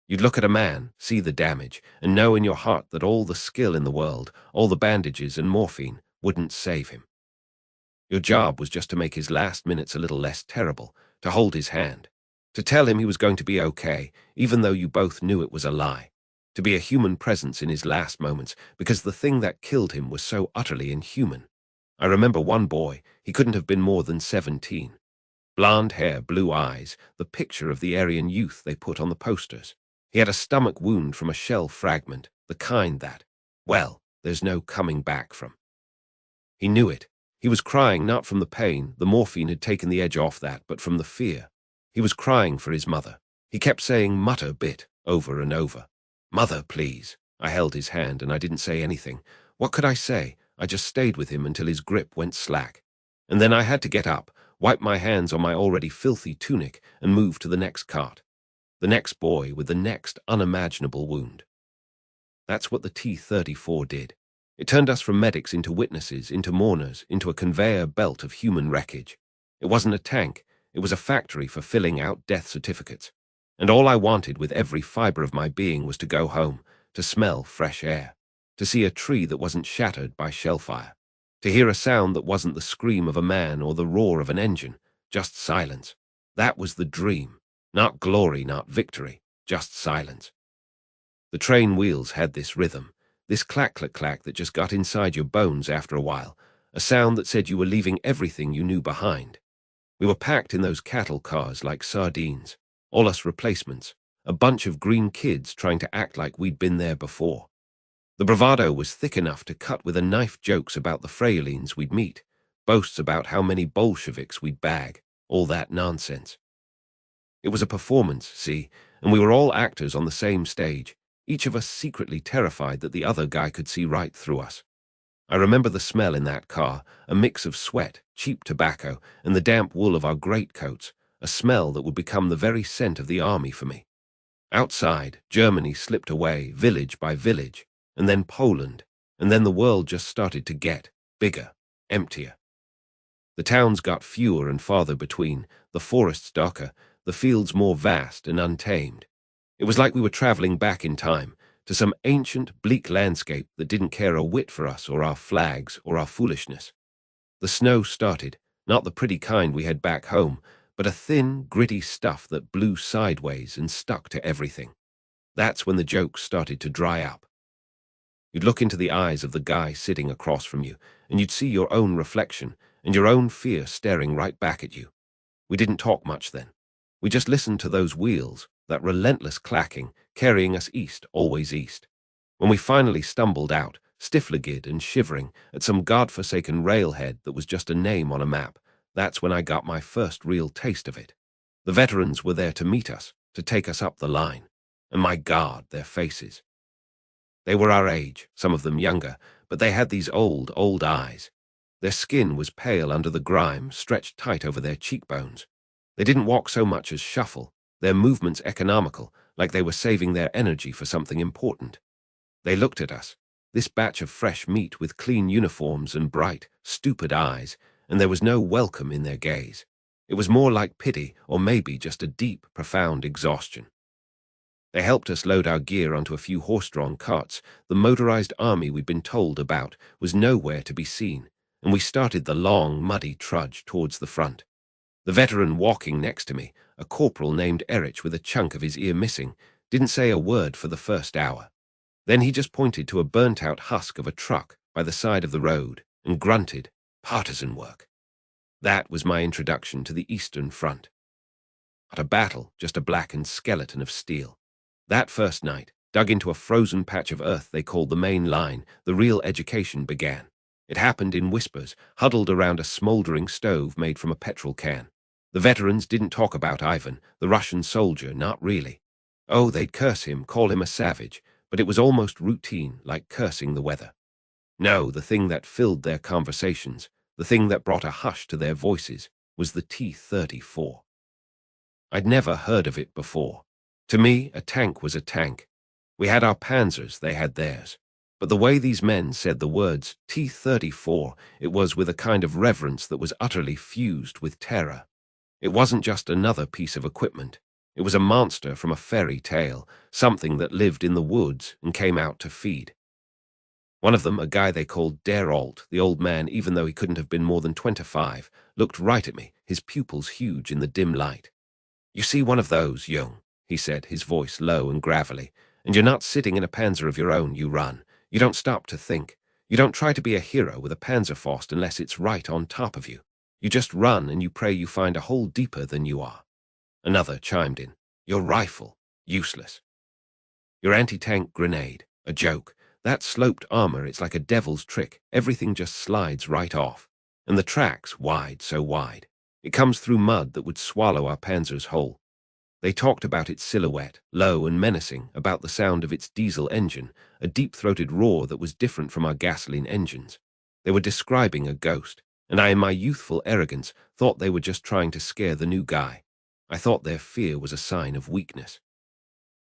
Speaker 1: You'd look at a man, see the damage, and know in your heart that all the skill in the world, all the bandages and morphine, wouldn't save him. Your job was just to make his last minutes a little less terrible, to hold his hand, to tell him he was going to be okay, even though you both knew it was a lie, to be a human presence in his last moments, because the thing that killed him was so utterly inhuman. I remember one boy, he couldn't have been more than 17. Blonde hair, blue eyes, the picture of the Aryan youth they put on the posters. He had a stomach wound from a shell fragment, the kind that, well, there's no coming back from. He knew it. He was crying not from the pain, the morphine had taken the edge off that, but from the fear. He was crying for his mother. He kept saying "mutter" bit over and over. "Mother, please." I held his hand and I didn't say anything. What could I say? I just stayed with him until his grip went slack. And then I had to get up, wipe my hands on my already filthy tunic, and move to the next cart. The next boy with the next unimaginable wound. That's what the T-34 did. It turned us from medics into witnesses, into mourners, into a conveyor belt of human wreckage. It wasn't a tank. It was a factory for filling out death certificates. And all I wanted with every fiber of my being was to go home, to smell fresh air, to see a tree that wasn't shattered by shellfire, to hear a sound that wasn't the scream of a man or the roar of an engine, just silence. That was the dream. Not glory, not victory, just silence. The train wheels had this rhythm. This clack-clack-clack that just got inside your bones after a while, a sound that said you were leaving everything you knew behind. We were packed in those cattle cars like sardines, all us replacements, a bunch of green kids trying to act like we'd been there before. The bravado was thick enough to cut with a knife jokes about the Frayolines we'd meet, boasts about how many Bolsheviks we'd bag, all that nonsense. It was a performance, see, and we were all actors on the same stage, each of us secretly terrified that the other guy could see right through us. I remember the smell in that car, a mix of sweat, cheap tobacco, and the damp wool of our greatcoats, a smell that would become the very scent of the army for me. Outside, Germany slipped away, village by village, and then Poland, and then the world just started to get bigger, emptier. The towns got fewer and farther between, the forests darker, the fields more vast and untamed. It was like we were traveling back in time, to some ancient, bleak landscape that didn't care a whit for us or our flags or our foolishness. The snow started, not the pretty kind we had back home, but a thin, gritty stuff that blew sideways and stuck to everything. That's when the jokes started to dry up. You'd look into the eyes of the guy sitting across from you, and you'd see your own reflection and your own fear staring right back at you. We didn't talk much then. We just listened to those wheels, that relentless clacking, carrying us east, always east. When we finally stumbled out, stiff-legged and shivering, at some godforsaken railhead that was just a name on a map, that's when I got my first real taste of it. The veterans were there to meet us, to take us up the line. And my God, their faces. They were our age, some of them younger, but they had these old, old eyes. Their skin was pale under the grime, stretched tight over their cheekbones. They didn't walk so much as shuffle, their movements economical, like they were saving their energy for something important. They looked at us, this batch of fresh meat with clean uniforms and bright, stupid eyes, and there was no welcome in their gaze. It was more like pity, or maybe just a deep, profound exhaustion. They helped us load our gear onto a few horse-drawn carts. The motorized army we'd been told about was nowhere to be seen, and we started the long, muddy trudge towards the front. The veteran walking next to me, a corporal named Erich with a chunk of his ear missing, didn't say a word for the first hour. Then he just pointed to a burnt-out husk of a truck by the side of the road and grunted, "Partisan work." That was my introduction to the Eastern Front. Not a battle, just a blackened skeleton of steel. That first night, dug into a frozen patch of earth they called the main line, the real education began. It happened in whispers, huddled around a smoldering stove made from a petrol can. The veterans didn't talk about Ivan, the Russian soldier, not really. Oh, they'd curse him, call him a savage, but it was almost routine, like cursing the weather. No, the thing that filled their conversations, the thing that brought a hush to their voices, was the T-34. I'd never heard of it before. To me, a tank was a tank. We had our panzers, they had theirs. But the way these men said the words T-34, it was with a kind of reverence that was utterly fused with terror. It wasn't just another piece of equipment. It was a monster from a fairy tale, something that lived in the woods and came out to feed. One of them, a guy they called Der Alt, the old man, even though he couldn't have been more than 25, looked right at me, his pupils huge in the dim light. "You see one of those, Jung," he said, his voice low and gravelly, "and you're not sitting in a panzer of your own, you run. You don't stop to think. You don't try to be a hero with a Panzerfaust unless it's right on top of you. You just run and you pray you find a hole deeper than you are." Another chimed in, "Your rifle, useless. Your anti-tank grenade, a joke. That sloped armor, it's like a devil's trick. Everything just slides right off. And the tracks, wide, so wide. It comes through mud that would swallow our panzers whole." They talked about its silhouette, low and menacing, about the sound of its diesel engine, a deep-throated roar that was different from our gasoline engines. They were describing a ghost, and I, in my youthful arrogance, thought they were just trying to scare the new guy. I thought their fear was a sign of weakness.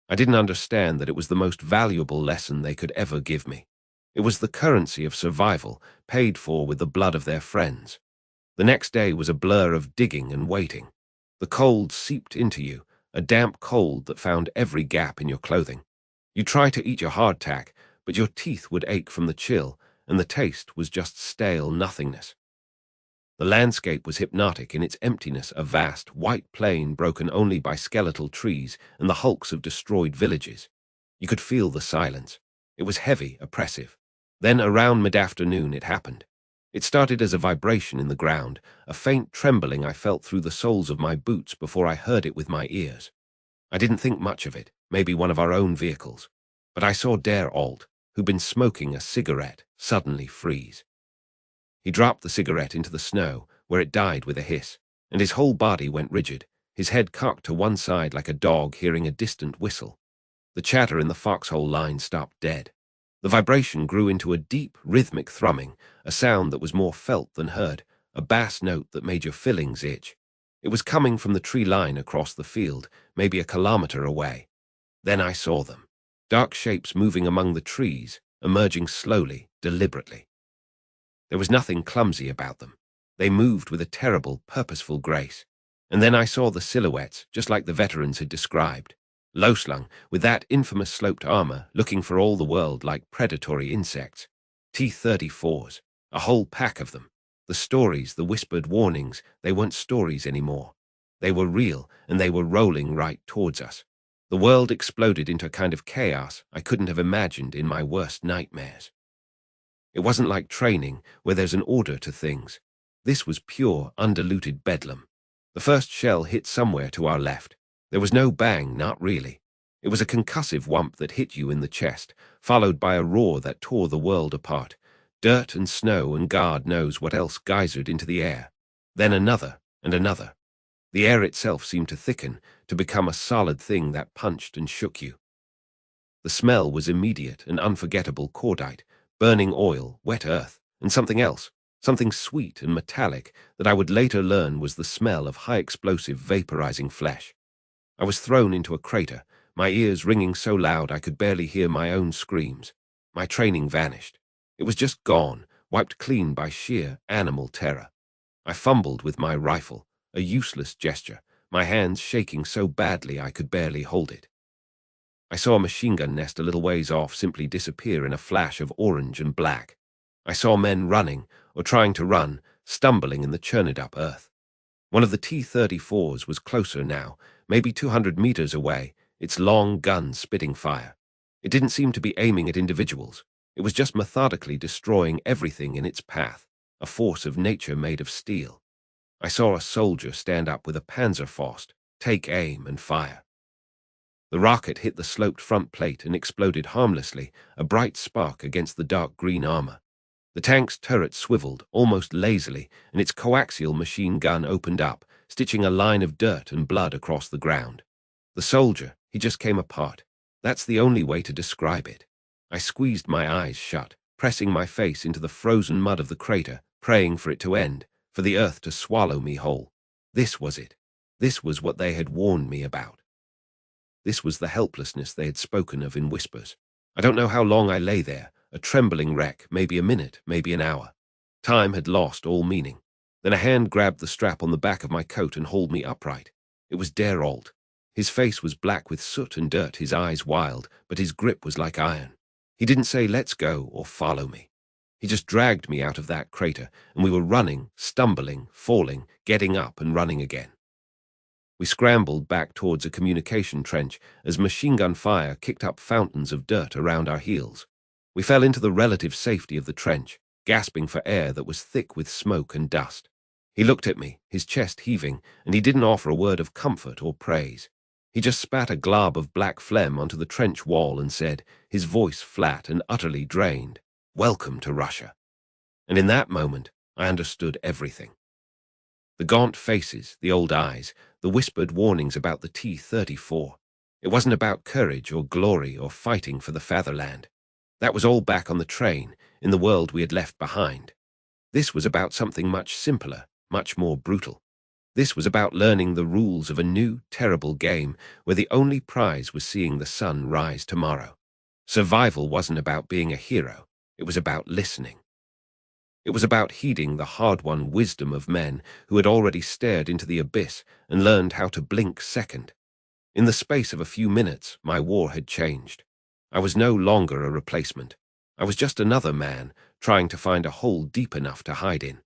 Speaker 1: I didn't understand that it was the most valuable lesson they could ever give me. It was the currency of survival, paid for with the blood of their friends. The next day was a blur of digging and waiting. The cold seeped into you, a damp cold that found every gap in your clothing. You'd try to eat your hardtack, but your teeth would ache from the chill, and the taste was just stale nothingness. The landscape was hypnotic in its emptiness, a vast, white plain broken only by skeletal trees and the hulks of destroyed villages. You could feel the silence. It was heavy, oppressive. Then around mid-afternoon it happened. It started as a vibration in the ground, a faint trembling I felt through the soles of my boots before I heard it with my ears. I didn't think much of it, maybe one of our own vehicles. But I saw Der Alt, who'd been smoking a cigarette, suddenly freeze. He dropped the cigarette into the snow, where it died with a hiss, and his whole body went rigid, his head cocked to one side like a dog hearing a distant whistle. The chatter in the foxhole line stopped dead. The vibration grew into a deep, rhythmic thrumming, a sound that was more felt than heard, a bass note that made your fillings itch. It was coming from the tree line across the field, maybe a kilometer away. Then I saw them. Dark shapes moving among the trees, emerging slowly, deliberately. There was nothing clumsy about them. They moved with a terrible, purposeful grace. And then I saw the silhouettes, just like the veterans had described. Low-slung, with that infamous sloped armor, looking for all the world like predatory insects. T-34s, a whole pack of them. The stories, the whispered warnings, they weren't stories anymore. They were real, and they were rolling right towards us. The world exploded into a kind of chaos I couldn't have imagined in my worst nightmares. It wasn't like training, where there's an order to things. This was pure, undiluted bedlam. The first shell hit somewhere to our left. There was no bang, not really. It was a concussive whump that hit you in the chest, followed by a roar that tore the world apart. Dirt and snow and God knows what else geysered into the air. Then another, and another. The air itself seemed to thicken, to become a solid thing that punched and shook you. The smell was immediate and unforgettable cordite, burning oil, wet earth, and something else, something sweet and metallic that I would later learn was the smell of high-explosive vaporizing flesh. I was thrown into a crater, my ears ringing so loud I could barely hear my own screams. My training vanished. It was just gone, wiped clean by sheer animal terror. I fumbled with my rifle, a useless gesture, my hands shaking so badly I could barely hold it. I saw a machine gun nest a little ways off simply disappear in a flash of orange and black. I saw men running, or trying to run, stumbling in the churned-up earth. One of the T-34s was closer now, maybe 200 meters away, its long gun spitting fire. It didn't seem to be aiming at individuals. It was just methodically destroying everything in its path, a force of nature made of steel. I saw a soldier stand up with a panzerfaust, take aim and fire. The rocket hit the sloped front plate and exploded harmlessly, a bright spark against the dark green armor. The tank's turret swiveled, almost lazily, and its coaxial machine gun opened up, stitching a line of dirt and blood across the ground. The soldier, he just came apart. That's the only way to describe it. I squeezed my eyes shut, pressing my face into the frozen mud of the crater, praying for it to end, for the earth to swallow me whole. This was it. This was what they had warned me about. This was the helplessness they had spoken of in whispers. I don't know how long I lay there, a trembling wreck, maybe a minute, maybe an hour. Time had lost all meaning. Then a hand grabbed the strap on the back of my coat and hauled me upright. It was Der Alt. His face was black with soot and dirt, his eyes wild, but his grip was like iron. He didn't say, "Let's go," or "Follow me." He just dragged me out of that crater, and we were running, stumbling, falling, getting up and running again. We scrambled back towards a communication trench as machine gun fire kicked up fountains of dirt around our heels. We fell into the relative safety of the trench, gasping for air that was thick with smoke and dust. He looked at me, his chest heaving, and he didn't offer a word of comfort or praise. He just spat a glob of black phlegm onto the trench wall and said, his voice flat and utterly drained, "Welcome to Russia." And in that moment, I understood everything. The gaunt faces, the old eyes, the whispered warnings about the T-34. It wasn't about courage or glory or fighting for the fatherland. That was all back on the train, in the world we had left behind. This was about something much simpler, much more brutal. This was about learning the rules of a new, terrible game where the only prize was seeing the sun rise tomorrow. Survival wasn't about being a hero. It was about listening. It was about heeding the hard-won wisdom of men who had already stared into the abyss and learned how to blink second. In the space of a few minutes, my war had changed. I was no longer a replacement. I was just another man trying to find a hole deep enough to hide in.